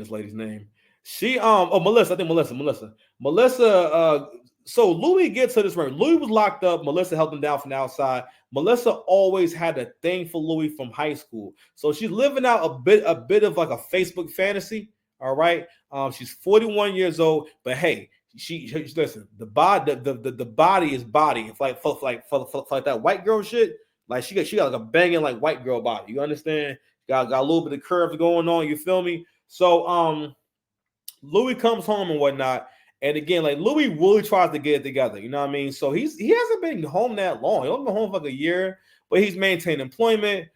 this lady's name. She Melissa, I think Melissa. So Louis gets to this ring. Louis was locked up. Melissa held him down from the outside. Melissa always had a thing for Louis from high school. So she's living out a bit of like a Facebook fantasy. All right. She's 41 years old, but hey, she listen, the body is body. It's for like that white girl shit. Like she got like a banging like white girl body. You understand? Got a little bit of curves going on. You feel me? So Louis comes home and whatnot. And again, like Louis really tries to get it together. You know what I mean? So he hasn't been home that long. He's only been home for like a year, but he's maintained employment.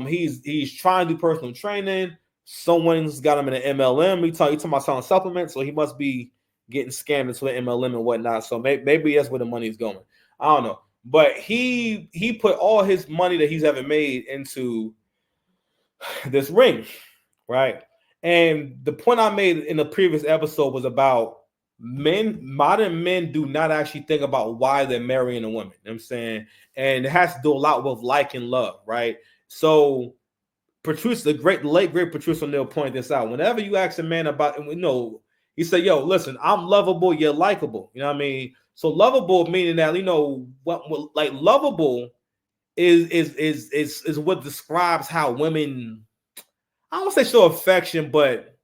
He's trying to do personal training. Someone's got him in an MLM. He talking about selling supplements, so he must be getting scammed into an MLM and whatnot. So maybe that's where the money's going. I don't know. But he put all his money that he's ever made into this ring, right? And the point I made in the previous episode was about modern men do not actually think about why they're marrying a woman. You know what I'm saying? And it has to do a lot with like and love, right? So Patrice, the late great Patrice O'Neal pointed this out. Whenever you ask a man about, he said, yo, listen, I'm lovable, you're likable. You know what I mean? So lovable meaning that, what like lovable is what describes how women, I don't say show affection, but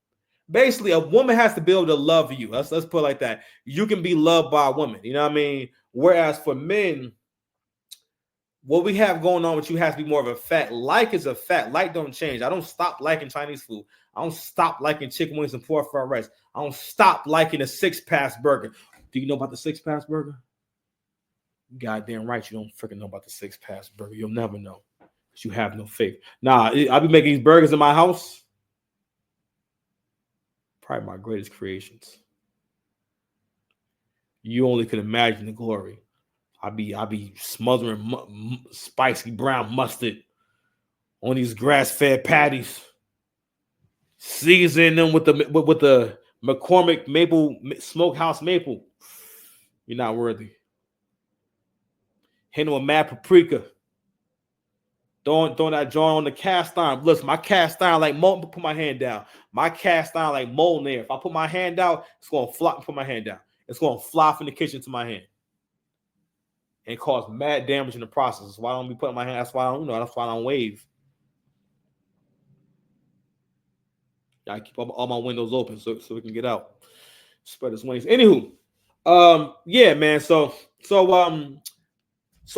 basically a woman has to be able to love you. Let's put it like that. You can be loved by a woman. You know what I mean? Whereas for men, what we have going on with you has to be more of a fact. Like is a fact. Like don't change. I don't stop liking Chinese food. I don't stop liking chicken wings and pork fried rice. I don't stop liking a six-pass burger. Do you know about the six-pass burger? Goddamn right you don't freaking know about the six-pass burger. You'll never know because you have no faith. Nah, I'll be making these burgers in my house. Probably my greatest creations. You only could imagine the glory. I be smothering spicy brown mustard on these grass-fed patties, seasoning them with the McCormick maple smokehouse maple. You're not worthy. Hitting with mad paprika. Throwing that joint on the cast iron. Listen, my cast iron like mold. Put my hand down. My cast iron like mold there. If I put my hand out, it's gonna flop. Put my hand down. It's gonna fly from the kitchen to my hand and cause mad damage in the process. That's why I don't be putting my hand. That's why I don't, that's why I don't wave. I keep all my windows open so we can get out. Spread his wings. Anywho, yeah, man. So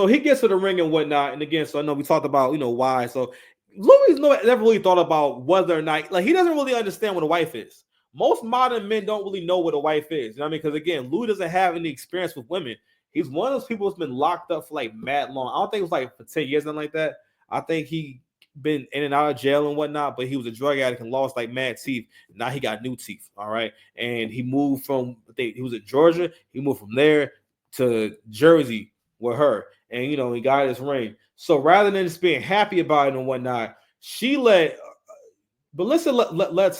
he gets to the ring and whatnot. And again, so I know we talked about, why. So Louis never really thought about whether or not, like, he doesn't really understand what a wife is. Most modern men don't really know what a wife is. You know what I mean? Because again, Louis doesn't have any experience with women. He's one of those people that's been locked up for like mad long. I don't think it was like for 10 years, nothing like that. I think he been in and out of jail and whatnot, but he was a drug addict and lost like mad teeth. Now he got new teeth. All right. And he moved he was at Georgia. He moved from there to Jersey with her. And, he got his ring. So rather than just being happy about it and whatnot, she lets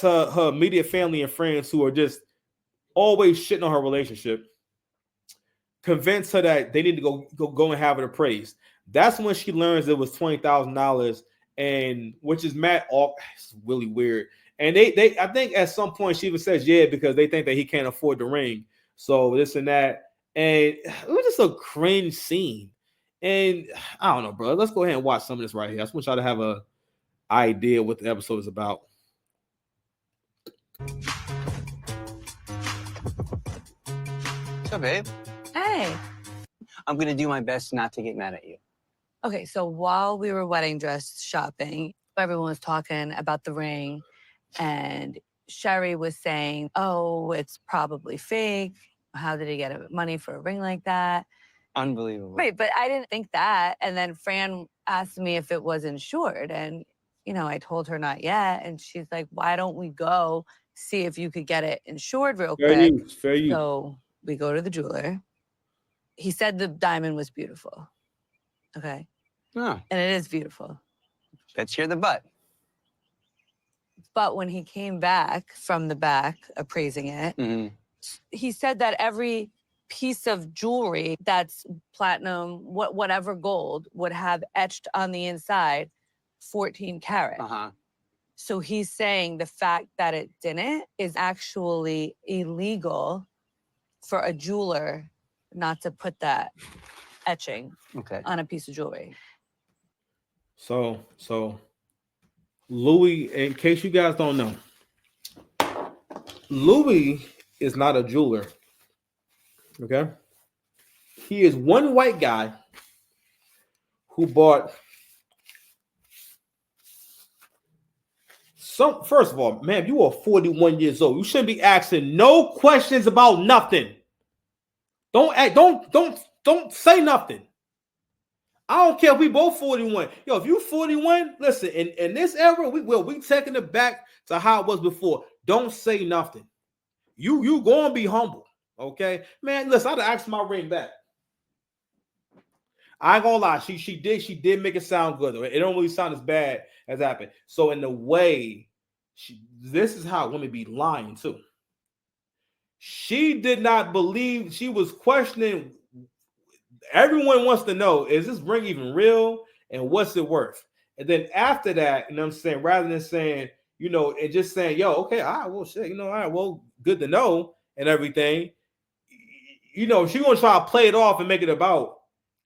her immediate family and friends who are just always shitting on her relationship convince her that they need to go and have it appraised. That's when she learns it was $20,000, and which is mad. It's really weird. And they I think at some point she even says yeah because they think that he can't afford the ring. So this and that, and it was just a cringe scene. And I don't know, bro. Let's go ahead and watch some of this right here. I just want y'all to have a idea what the episode is about. What's up, babe? Hey. I'm gonna do my best not to get mad at you. Okay, so while we were wedding dress shopping, everyone was talking about the ring, and Sherry was saying, oh, it's probably fake. How did he get money for a ring like that? Unbelievable. Right, but I didn't think that. And then Fran asked me if it was insured, and, I told her not yet. And she's like, why don't we go see if you could get it insured real quick? Fair use. So we go to the jeweler. He said the diamond was beautiful. Okay. Oh. And it is beautiful. Let's hear the but. But when he came back from the back appraising it, he said that every piece of jewelry that's platinum, whatever gold, would have etched on the inside 14 karat. So he's saying the fact that it didn't is actually illegal for a jeweler not to put that etching on a piece of jewelry. So Louis, in case you guys don't know, Louis is not a jeweler. Okay? He is one white guy who bought some. First of all, man, you are 41 years old. You shouldn't be asking no questions about nothing. Don't say nothing. I don't care if we both 41. Yo, if you 41, listen, in this era, we taking it back to how it was before. Don't say nothing. You gonna be humble, okay? Man, listen, I'd ask my ring back. I ain't gonna lie, she did make it sound good. It don't really sound as bad as happened. So in the way, this is how women be lying too. She did not believe, she was questioning. Everyone wants to know, is this ring even real? And what's it worth? And then after that, you know what I'm saying, rather than saying, you know, and just saying, yo, okay, all right, well, shit, you know, all right, well, good to know and everything. You know, she gonna try to play it off and make it about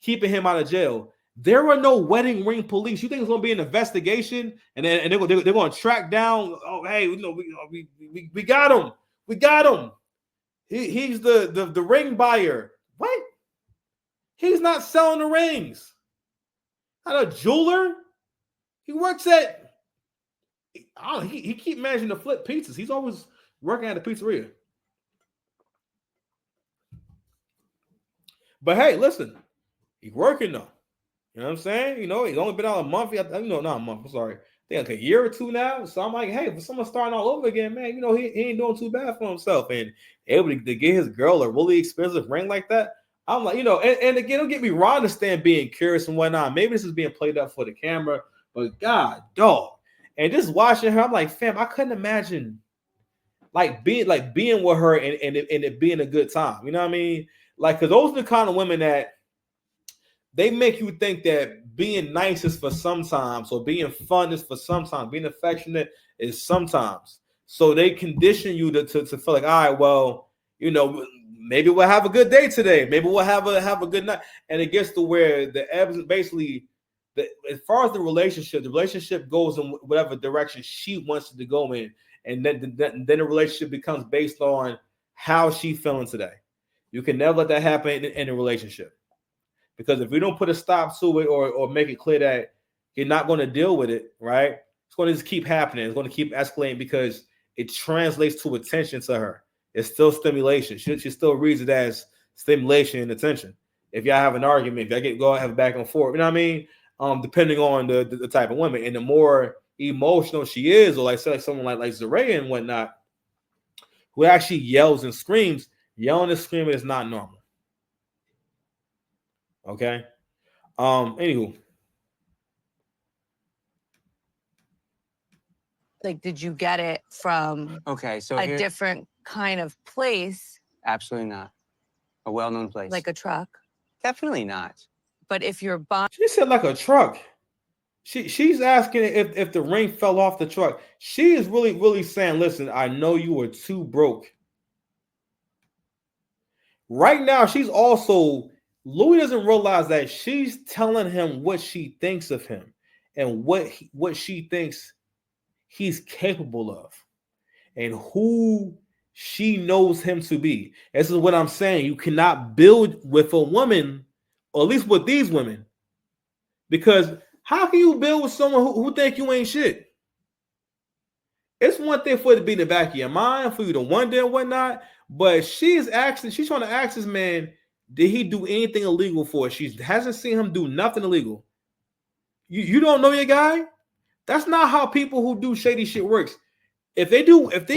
keeping him out of jail. There are no wedding ring police. You think it's gonna be an investigation, and then they're gonna track down? Oh, hey, you know, we got him. We got him. He's the ring buyer. What? He's not selling the rings. Not a jeweler. He works at. I don't know, he keep managing to flip pizzas. He's always working at a pizzeria. But hey, listen, he's working though. You know what I'm saying? You know, he's only been out a month. You know, not a month. I'm sorry. I think like a year or two now. So I'm like, hey, if someone's starting all over again, man, you know, he ain't doing too bad for himself. And able to get his girl a really expensive ring like that, I'm like, you know, and again, don't get me wrong, I understand being curious and whatnot. Maybe this is being played up for the camera, but God, dog. And just watching her, I'm like, fam, I couldn't imagine being with her and it being a good time. You know what I mean? Like, because those are the kind of women that they make you think that being nice is for sometimes, or being fun is for sometimes, being affectionate is sometimes. So they condition you to feel like, all right, well, you know, maybe we'll have a good day today. Maybe we'll have a good night. And it gets to where basically, as far as the relationship goes in whatever direction she wants it to go in. And then the relationship becomes based on how she's feeling today. You can never let that happen in a relationship. Because if we don't put a stop to it or make it clear that you're not going to deal with it, right? It's going to just keep happening. It's going to keep escalating because it translates to attention to her. It's still stimulation. She still reads it as stimulation and attention. If y'all have an argument, if y'all go have a back and forth, you know what I mean? Depending on the type of woman. And the more emotional she is, or like someone like Zaraya and whatnot, who actually yells and screams, yelling and screaming is not normal. Okay. Anywho. Like, did you get it from a different kind of place? Absolutely not. A well-known place. Like a truck? Definitely not. But if you're buying... She said like a truck. She's asking if the ring fell off the truck. She is really saying, listen, I know you were too broke. Right now, she's also... Louis doesn't realize that she's telling him what she thinks of him and what she thinks he's capable of and who she knows him to be. This is what I'm saying. You cannot build with a woman, or at least with these women, because how can you build with someone who think you ain't shit? It's one thing for it to be in the back of your mind, for you to wonder and whatnot, but she's trying to ask this man, did he do anything illegal for her? She hasn't seen him do nothing illegal. You don't know your guy? That's not how people who do shady shit works. If they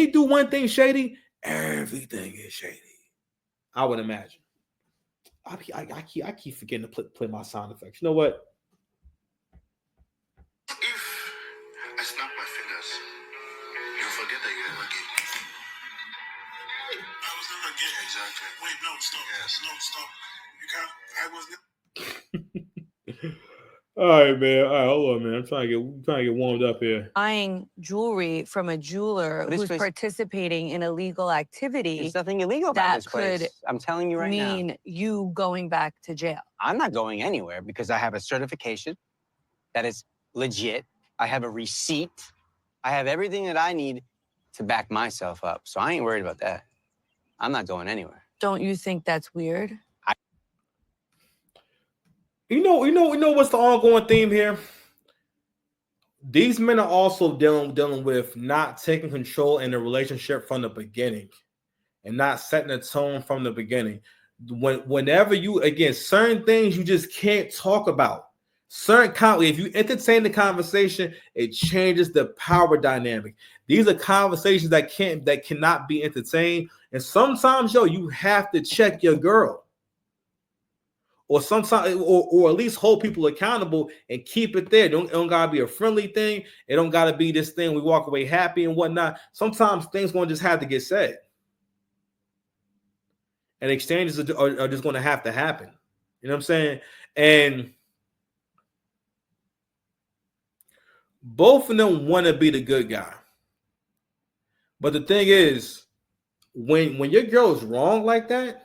do one thing shady, everything is shady. I would imagine. I keep forgetting to play my sound effects. You know what? If I snap my fingers, you'll forget that you ever gave me. I was never gay. Exactly. Wait, no, stop. Yes. No, stop. You can't. I was never. All right, man. All right, hold on, man. I'm trying to get warmed up here. Buying jewelry from a jeweler But this who's place- participating in illegal activity There's nothing illegal about that this place. could I'm telling you right now. mean you going back to jail. I'm not going anywhere because I have a certification that is legit. I have a receipt. I have everything that I need to back myself up. So I ain't worried about that. I'm not going anywhere. Don't you think that's weird? You know what's the ongoing theme here? These men are also dealing with not taking control in the relationship from the beginning and not setting a tone from the beginning. Whenever you, again, certain things you just can't talk about. If you entertain the conversation, it changes the power dynamic. These are conversations that cannot be entertained. And sometimes, you have to check your girl. Or sometimes, or at least hold people accountable and keep it there. It don't gotta be a friendly thing. It don't gotta be this thing we walk away happy and whatnot. Sometimes things gonna just have to get said, and exchanges are just gonna have to happen. You know what I'm saying? And both of them want to be the good guy, but the thing is, when your girl is wrong like that.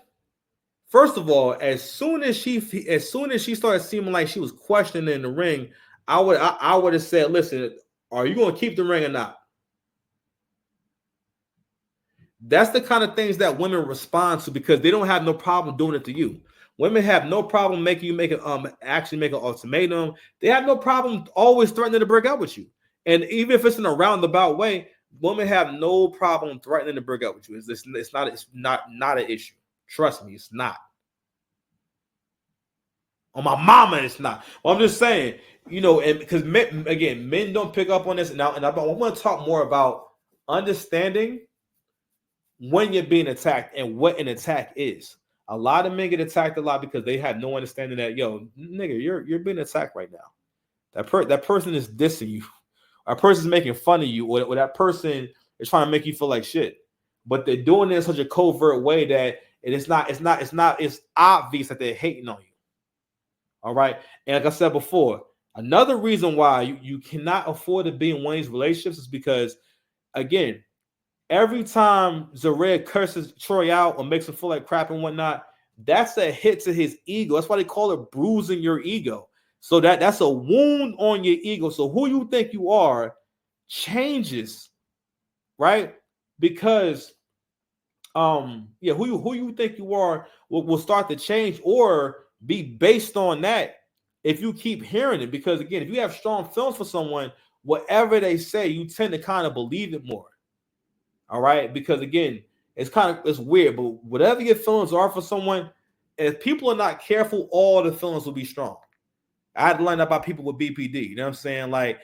First of all, as soon as she started seeming like she was questioning in the ring, I would have said, "Listen, are you going to keep the ring or not?" That's the kind of things that women respond to because they don't have no problem doing it to you. Women have no problem making you make an ultimatum. They have no problem always threatening to break up with you, and even if it's in a roundabout way, women have no problem threatening to break up with you. It's not an issue. Trust me, it's not. On my mama, it's not. Well, I'm just saying, and because men don't pick up on this. And I want to talk more about understanding when you're being attacked and what an attack is. A lot of men get attacked a lot because they have no understanding that, nigga, you're being attacked right now. That person is dissing you. That person is making fun of you, or that person is trying to make you feel like shit. But they're doing it in such a covert way that it's obvious that they're hating on you. All right. And like I said before, another reason why you cannot afford to be in one of these relationships is because, again, every time Zared curses Troy out or makes him feel like crap and whatnot, that's a hit to his ego. That's why they call it bruising your ego. So that's a wound on your ego. So who you think you are changes, right? Because who you think you are will start to change or be based on that if you keep hearing it. Because again, if you have strong feelings for someone, whatever they say, you tend to kind of believe it more. All right, because again, it's weird, but whatever your feelings are for someone, if people are not careful, all the feelings will be strong. I had to learn that about people with BPD. You know what I'm saying? Like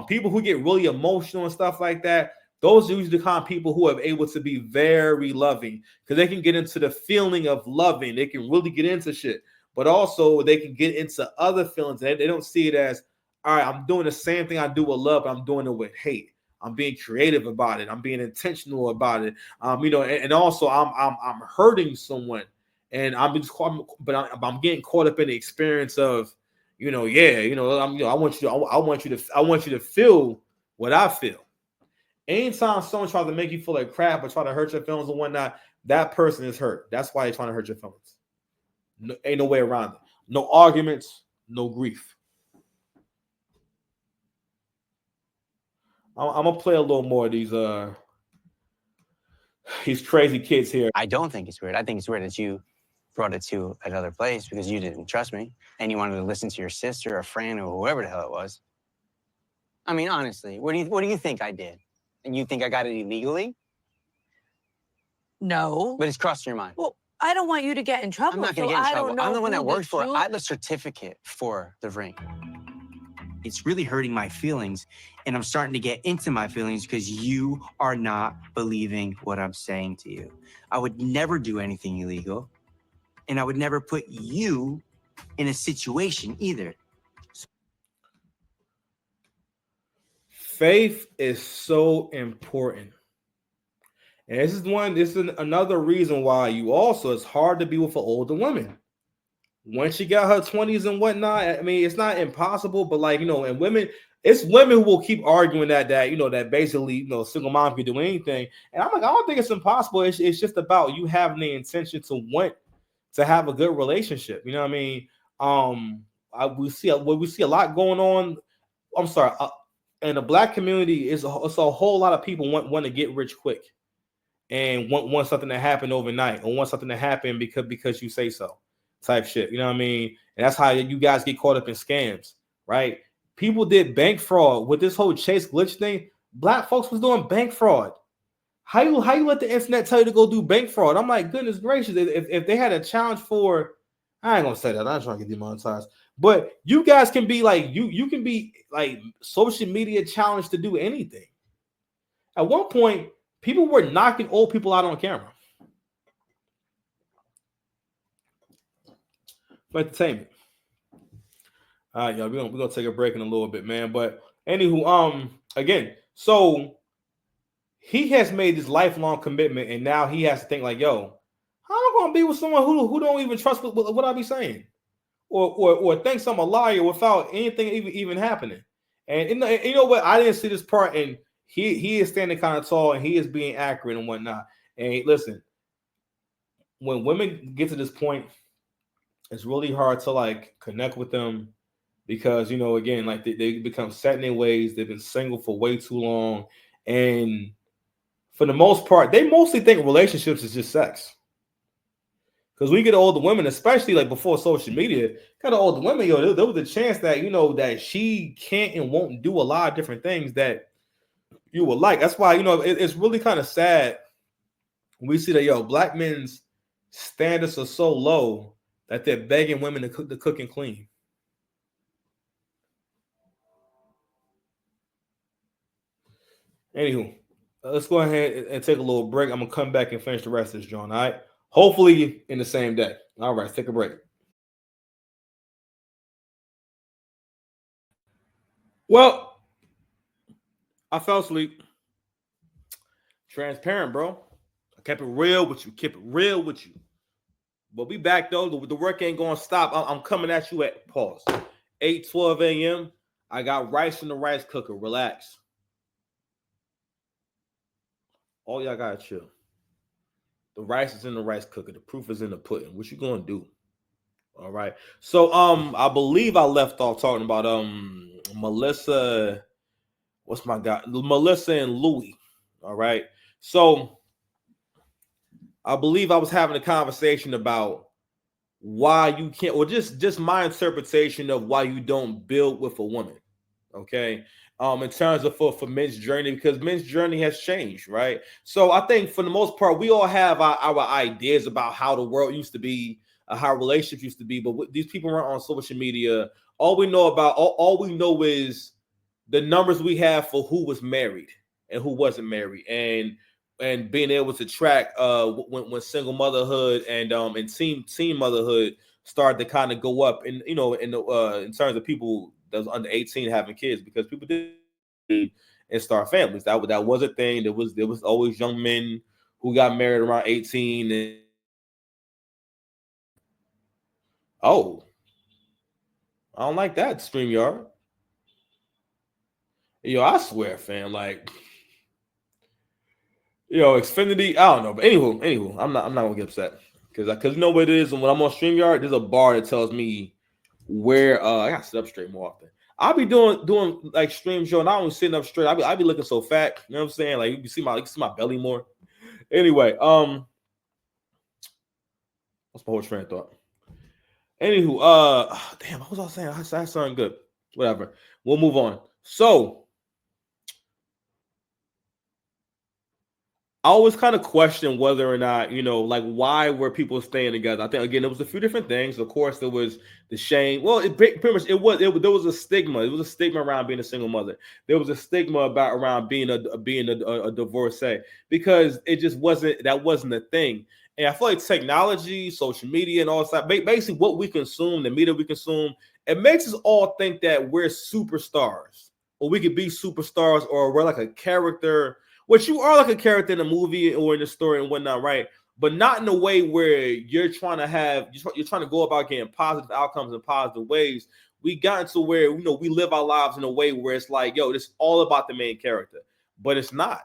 people who get really emotional and stuff like that. Those are usually the kind of people who are able to be very loving because they can get into the feeling of loving. They can really get into shit, but also they can get into other feelings. They don't see it as, all right, I'm doing the same thing I do with love, but I'm doing it with hate. I'm being creative about it. I'm being intentional about it. And also I'm hurting someone, and I'm getting caught up in the experience of, I want you to feel what I feel. Anytime someone tries to make you feel like crap or try to hurt your feelings and whatnot, that person is hurt. That's why they're trying to hurt your feelings. No, ain't no way around it. No arguments, no grief. I'm gonna play a little more of these crazy kids here. I don't think it's weird. I think it's weird that you brought it to another place because you didn't trust me and you wanted to listen to your sister or friend or whoever the hell it was. I mean, honestly, what do you think I did? And you think I got it illegally? No. But it's crossed your mind. Well, I don't want you to get in trouble. I'm not going to get in trouble. I'm the one that worked for it. I have the certificate for the ring. It's really hurting my feelings, and I'm starting to get into my feelings because you are not believing what I'm saying to you. I would never do anything illegal, and I would never put you in a situation either. Faith is so important. And this is another reason why it's hard to be with an older woman. Once she got her 20s and whatnot, I mean, it's not impossible, but like, and women, it's women who will keep arguing that that basically, single mom can do anything. And I'm like, I don't think it's impossible. It's just about you having the intention to want to have a good relationship. You know what I mean? We see a lot going on. I'm sorry, in the black community, it's a whole lot of people want to get rich quick and want something to happen overnight or want something to happen because you say so, type shit. You know what I mean? And that's how you guys get caught up in scams, right? People did bank fraud with this whole Chase glitch thing. Black folks was doing bank fraud. How you let the internet tell you to go do bank fraud? I'm like, goodness gracious, if they had a challenge for, I ain't gonna say that, I'm trying to get demonetized, but you guys can be like, you can be like social media challenged to do anything. At one point, people were knocking old people out on camera for entertainment. All right, y'all, we're gonna take a break in a little bit, man. But anywho, again, so he has made this lifelong commitment, and now he has to think like, yo, how am I gonna be with someone who don't even trust what I be saying, or thinks I'm a liar without anything even happening? And you know what? I didn't see this part, and he is standing kind of tall, and he is being accurate and whatnot. And listen, when women get to this point, it's really hard to like connect with them because again, like they become set in their ways. They've been single for way too long, and for the most part, they mostly think relationships is just sex. Because we get older women, especially like before social media, kind of older women, there was a chance that that she can't and won't do a lot of different things that you would like. That's why it's really kind of sad when we see that black men's standards are so low that they're begging women to cook and clean. Anywho, let's go ahead and take a little break. I'm gonna come back and finish the rest of this, John. All right. Hopefully in the same day. All right, take a break. Well, I fell asleep. Transparent, bro. I kept it real with you. Keep it real with you. But we back though. The work ain't gonna stop. I'm coming at you at pause. 8:12 a.m. I got rice in the rice cooker. Relax. All y'all gotta chill. The rice is in the rice cooker. The proof is in the pudding. What you gonna do? All right. So I believe I left off talking about Melissa. What's my guy? Melissa and Louie. All right. So I believe I was having a conversation about why you can't, or just my interpretation of why you don't build with a woman. Okay. In terms of for men's journey, because men's journey has changed, right? So I think for the most part, we all have our ideas about how the world used to be, how relationships used to be, but these people aren't on social media. All we know about, all we know is the numbers we have for who was married and who wasn't married, and being able to track when single motherhood and teen motherhood started to kind of go up, and in terms of people that was under 18 having kids, because people did and start families. That was a thing. There was always young men who got married around 18. And oh, I don't like that, StreamYard. I swear, fam, like, Xfinity, I don't know. But anywho, I'm not gonna get upset. Because you know what it is, and when I'm on StreamYard, there's a bar that tells me where I gotta sit up straight more often. I'll be doing like stream show, and I don't sitting up straight. I be looking so fat, you know what I'm saying? Like you can see my belly more. Anyway, what's my whole train of thought? Anywho, damn, what was I saying? I sound good. Whatever. We'll move on. So I always kind of question whether or not, like why were people staying together? I think again, there was a few different things. Of course, there was the shame. Well, pretty much there was a stigma. It was a stigma around being a single mother. There was a stigma around being a divorcee, because it just wasn't a thing. And I feel like technology, social media, and all that, basically what we consume, the media we consume, it makes us all think that we're superstars, or we could be superstars, or we're like a character. Which you are like a character in a movie or in a story and whatnot, right? but not in a way where you're trying to go about getting positive outcomes in positive ways. We got into where, you know, we live our lives in a way where it's like, yo, this is all about the main character, but it's not,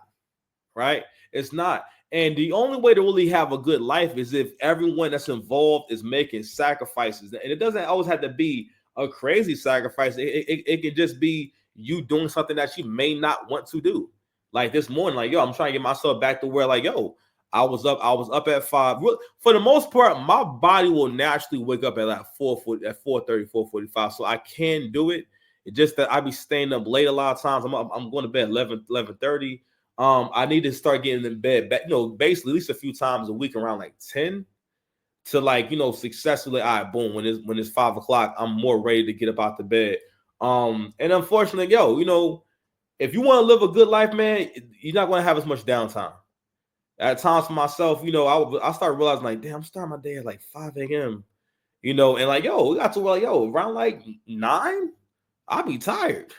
right? It's not. And the only way to really have a good life is if everyone that's involved is making sacrifices. And it doesn't always have to be a crazy sacrifice. It can just be you doing something that you may not want to do. Like this morning, like, yo, I'm trying to get myself back to where, like, yo, I was up at 5. For the most part, my body will naturally wake up at like 4:30, 4:45. So I can do it. It's just that I be staying up late a lot of times. I'm going to bed 11:30. I need to start getting in bed back, you know, basically at least a few times a week around like 10 to, like, you know, successfully, all right, boom, when it's 5 o'clock, I'm more ready to get up out the bed. And unfortunately, yo, you know, if you want to live a good life, man, you're not going to have as much downtime. At times for myself, you know, I started realizing, like, damn, I'm starting my day at like 5 a.m., you know, and like, yo, we got to, like, yo, around like 9, I'll be tired.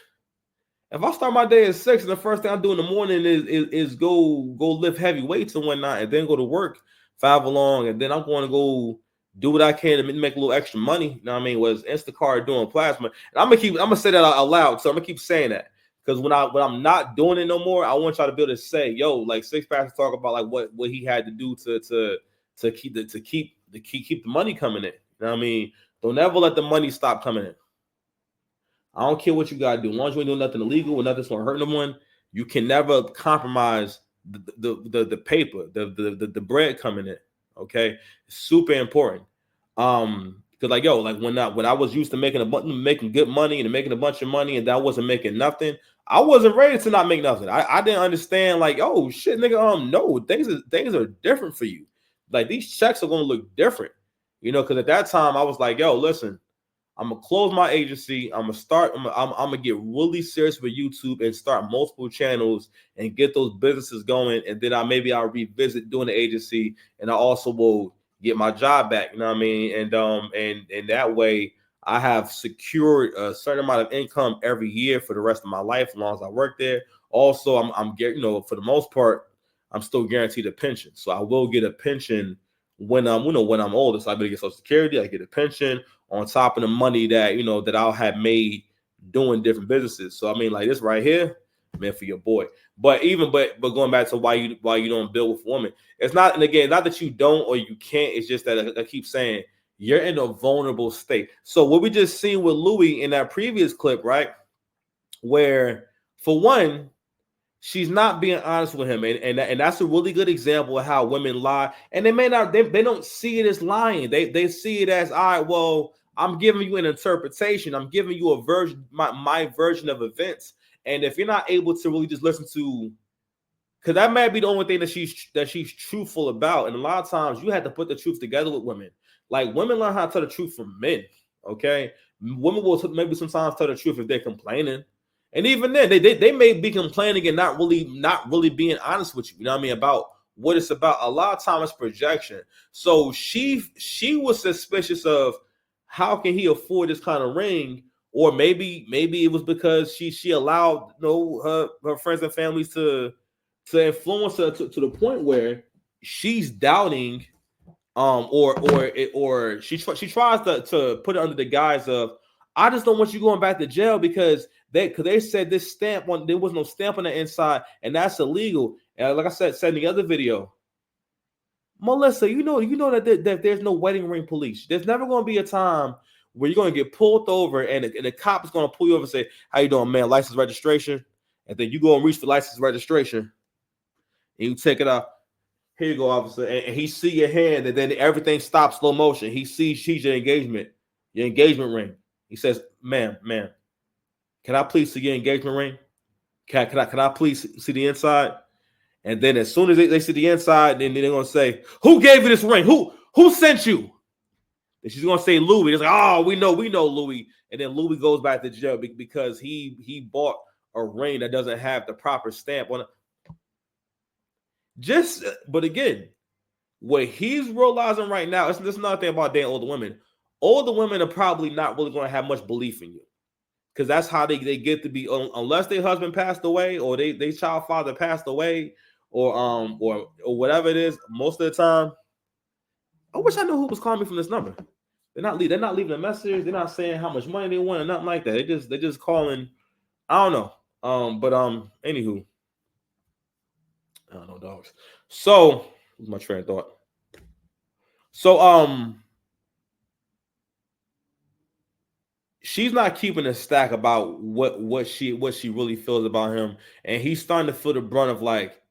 If I start my day at 6 and the first thing I do in the morning is go lift heavy weights and whatnot, and then go to work 5 along, and then I'm going to go do what I can to make a little extra money. You know what I mean? Was Instacart doing plasma. And I'm gonna say that out loud. So I'm gonna keep saying that. Because when I'm not doing it no more, I want y'all to be able to say, yo, like Six Packs talk about like what he had to do to keep the money coming in. You know what I mean? Don't ever let the money stop coming in. I don't care what you gotta do. As long as you ain't doing nothing illegal or nothing's gonna hurt no one, you can never compromise the paper, the bread coming in. Okay, it's super important. Because like, yo, like when I was used to making good money and making a bunch of money, and that wasn't making nothing, I wasn't ready to not make nothing. I didn't understand, like, oh shit, nigga, no, things are different for you. Like these checks are gonna look different, you know. Because at that time I was like, yo, listen, I'm gonna close my agency. I'm gonna get really serious with YouTube and start multiple channels and get those businesses going. And then I'll revisit doing the agency, and I also will get my job back. You know what I mean? And that way I have secured a certain amount of income every year for the rest of my life, as long as I work there. Also, I'm getting, you know, for the most part, I'm still guaranteed a pension, so I will get a pension when I'm older. So I better get Social Security. I get a pension on top of the money that, you know, that I'll have made doing different businesses. So I mean, like this right here, man, for your boy. But going back to why you don't build with a woman, it's not, and again, not that you don't or you can't. It's just that I keep saying you're in a vulnerable state. So what we just seen with Louie in that previous clip, right, where for one, she's not being honest with him, and that's a really good example of how women lie. And they don't see it as lying. They see it as, all right, well, I'm giving you an interpretation. I'm giving you a version, my version of events. And if you're not able to really just listen to, because that might be the only thing that she's truthful about. And a lot of times you have to put the truth together with women. Like women learn how to tell the truth from men. Okay, women will maybe sometimes tell the truth if they're complaining. And even then, they may be complaining and not really being honest with you. You know what I mean? About what it's about. A lot of times it's projection. So she was suspicious of how can he afford this kind of ring, or maybe it was because she allowed, you know, her friends and families to influence her to the point where she's doubting, or she tries to put it under the guise of, I just don't want you going back to jail because they said this stamp on, there was no stamp on the inside, and that's illegal. And like I said in the other video, Melissa, you know that there's no wedding ring police. There's never going to be a time where you're going to get pulled over and the cop is going to pull you over and say, how you doing, man? License registration. And then you go and reach for license registration and you take it out. Here you go, officer. And he see your hand, and then everything stops, slow motion. He sees your engagement ring. He says, ma'am, can I please see your engagement ring? Can I please see the inside? And then as soon as they see the inside, then they're gonna say, who gave you this ring? Who sent you? And she's gonna say Louie. It's like, oh, we know Louie. And then Louie goes back to jail because he bought a ring that doesn't have the proper stamp on it. But again, what he's realizing right now, it's another thing about dating older women. Older women are probably not really going to have much belief in you, because that's how they get to be, unless their husband passed away or their child father passed away, or whatever it is. Most of the time, I wish I knew who was calling me from this number. They're not leaving a message. They're not saying how much money they want or nothing like that. They're just calling. I don't know. Anywho, I don't know, dogs. So, my train of thought. So, she's not keeping a stack about what she really feels about him, and he's starting to feel the brunt of like,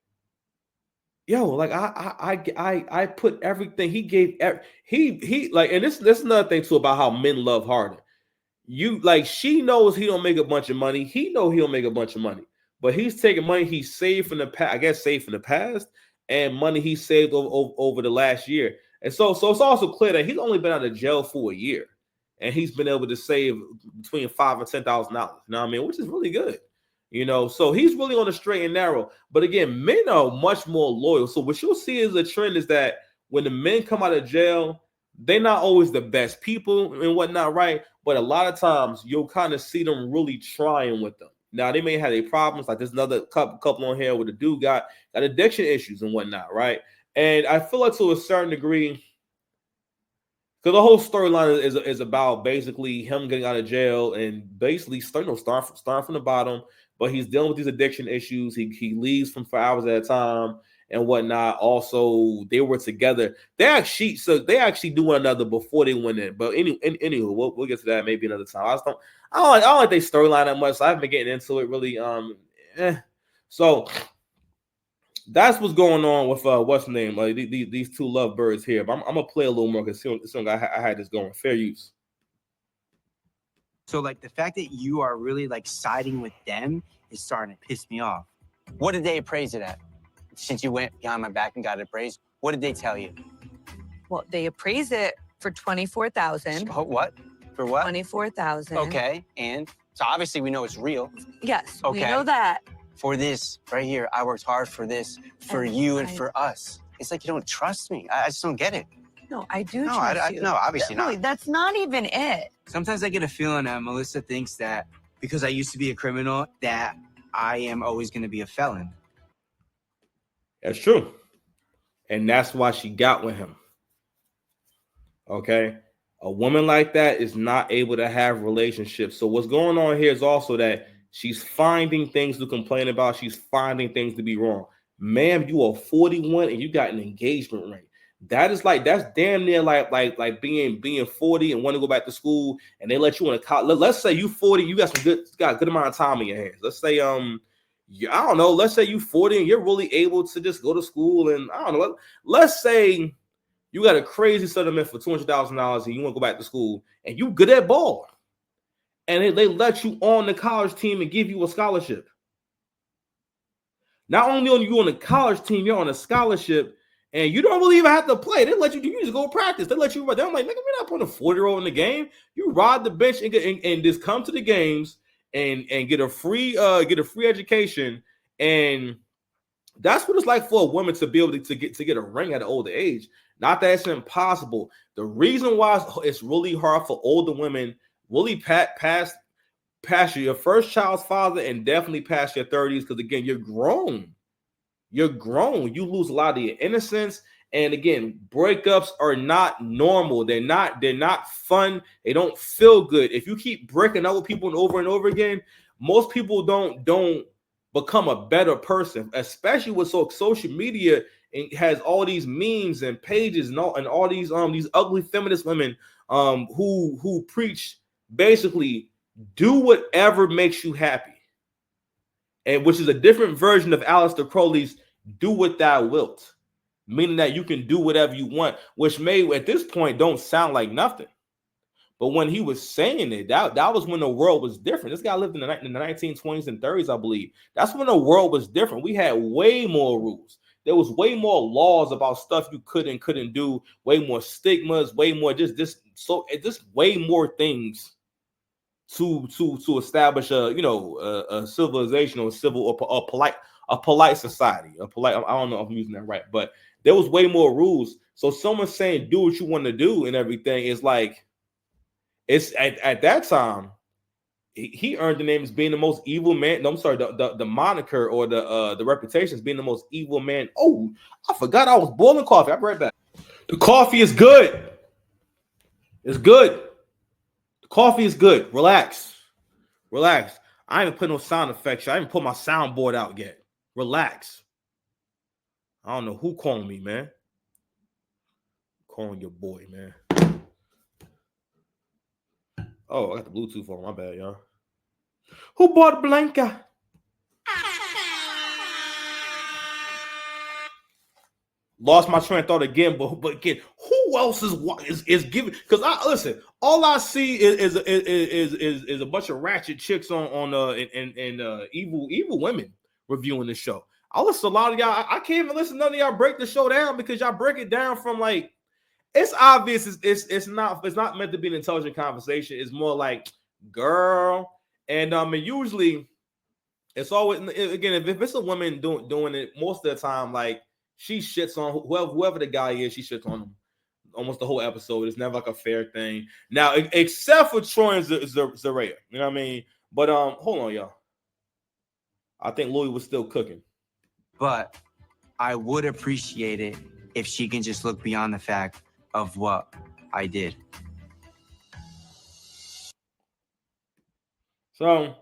yo, like I put everything he gave. He like, and this is another thing too about how men love Harden. You like, she knows he don't make a bunch of money. He know he don't make a bunch of money, but he's taking money he saved from the past. I guess saved from the past, and money he saved over the last year. And so it's also clear that he's only been out of jail for a year, and he's been able to save between $5,000 and $10,000. You know what I mean? Which is really good. You know, so he's really on the straight and narrow. But again, men are much more loyal. So what you'll see is a trend is that when the men come out of jail, they're not always the best people and whatnot, right? But a lot of times you'll kind of see them really trying with them. Now they may have their problems, like there's another couple on here where the dude got addiction issues and whatnot, right? And I feel like to a certain degree, because the whole storyline is about basically him getting out of jail and basically starting from the bottom, but he's dealing with these addiction issues. He leaves for hours at a time and whatnot. Also, they were together. They actually do one another before they went in. But anywho, we'll get to that maybe another time. I don't like their storyline that much. So I haven't been getting into it really. So that's what's going on with what's the name? These two lovebirds here. But I'm gonna play a little more because soon I had this going. Fair use. So like the fact that you are really like siding with them is starting to piss me off. What did they appraise it at? Since you went behind my back and got it appraised, what did they tell you? Well, they appraised it for $24,000. What? For what? $24,000. Okay, and so obviously we know it's real. Yes, Okay. we know that. For this right here, I worked hard for this, for you and for us. It's like you don't trust me. I just don't get it. No, I do No, trust you. no, obviously Louie, not. that's not even it. Sometimes I get a feeling that Melissa thinks that because I used to be a criminal, that I am always going to be a felon. That's true. And that's why she got with him. Okay. A woman like that is not able to have relationships. So what's going on here is also that she's finding things to complain about. She's finding things to be wrong. Ma'am, you are 41 and you got an engagement ring. That's damn near like being 40 and want to go back to school and they let you in a college. Let's say you 40, you got a good amount of time in your hands. Let's say I don't know. Let's say you 40 and you're really able to just go to school and I don't know. Let's say you got a crazy settlement for $200,000 and you want to go back to school and you good at ball. And they let you on the college team and give you a scholarship. Not only are you on the college team, you're on a scholarship and you don't really even have to play. They let you just go practice. They let you run. They're like, nigga, we're not putting a 40-year-old in the game. You ride the bench and just come to the games and get a free education. And that's what it's like for a woman to be able to get a ring at an older age. Not that it's impossible. The reason why it's really hard for older women really past your first child's father and definitely past your 30s, because again, you're grown. You're grown. You lose a lot of your innocence. And again, breakups are not normal. They're not fun. They don't feel good. If you keep breaking up with people over and over again, most people don't become a better person, especially with social media. It has all these memes and pages and all these ugly feminist women who preach basically do whatever makes you happy, and which is a different version of Aleister Crowley's "do what thou wilt," meaning that you can do whatever you want, which may at this point don't sound like nothing. But when he was saying it, that was when the world was different. This guy lived in the 1920s and 30s, I believe. That's when the world was different. We had way more rules. There was way more laws about stuff you could and couldn't do, way more stigmas, way more just way more things to establish a civilization or a polite society. I don't know if I'm using that right, but there was way more rules. So someone saying do what you want to do and everything is like, it's at that time he earned the name as being the most evil man. No, I'm sorry, the moniker or the reputation as being the most evil man. Oh, I forgot I was boiling coffee. I'll be right back. The coffee is good. It's good. The coffee is good. Relax. Relax. I ain't put no sound effects. I ain't put my soundboard out yet. Relax. I don't know who calling me, man. Calling your boy, man. Oh, I got the Bluetooth on. My bad, y'all. Who bought Blanca? Lost my train of thought again, but again, who else is giving? Because I listen, all I see is a bunch of ratchet chicks on evil women reviewing the show. I listen to a lot of y'all. I can't even listen to none of y'all break the show down because y'all break it down from like it's obvious. It's not meant to be an intelligent conversation. It's more like girl, and usually it's always again if it's a woman doing it most of the time like. She shits on whoever the guy is. She shits on him almost the whole episode. It's never like a fair thing. Now, except for Troy and Zaraya. You know what I mean? But hold on, y'all. I think Louie was still cooking. But I would appreciate it if she can just look beyond the fact of what I did. So,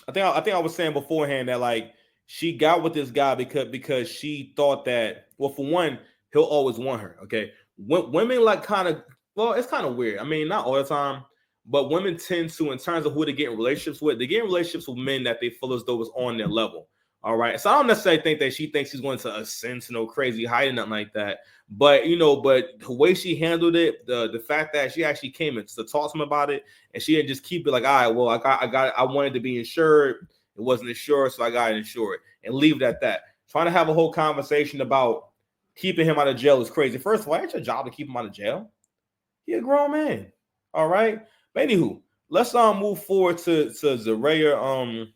I think I was saying beforehand that like. She got with this guy because she thought that, well, for one, he'll always want her. Okay. Women like kind of, well, it's kind of weird. I mean, not all the time, but women tend to, in terms of who they get in relationships with, they get in relationships with men that they feel as though is on their level. All right. So I don't necessarily think that she thinks she's going to ascend to no crazy height or nothing like that. But, but the way she handled it, the fact that she actually came in to talk to him about it and she didn't just keep it like, all right, well, I wanted to be insured. It wasn't insured, so I got insured and leave it at that. Trying to have a whole conversation about keeping him out of jail is crazy. First of all, ain't your job to keep him out of jail? He a grown man. All right. But anywho, let's move forward to Zaraya.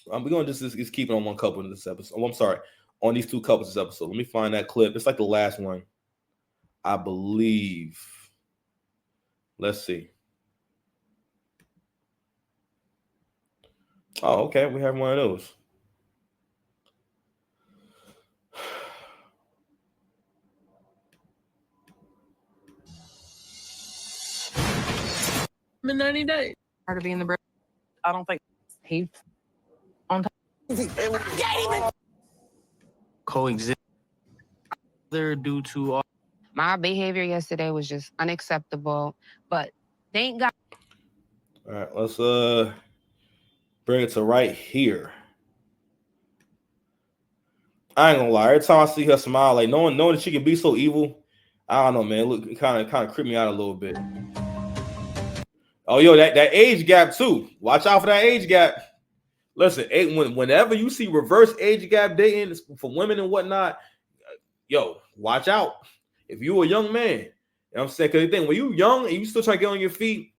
We're gonna just keep it on one couple in this episode. Oh, I'm sorry, on these two couples this episode. Let me find that clip. It's like the last one, I believe. Let's see. Oh, okay. We have one of those. In 90 days. Hard to be in the break. I don't think he on top. Coexist. They're due to My behavior yesterday was just unacceptable, but thank God. All right, let's bring it to right here. I ain't gonna lie. Every time I see her smile, like knowing that she can be so evil, I don't know, man. Look, it kind of creep me out a little bit. Oh, yo, that age gap too. Watch out for that age gap. Listen, whenever you see reverse age gap dating for women and whatnot, yo, watch out. If you a young man, you know what I'm saying? Because the thing, when you young and you still trying to get on your feet,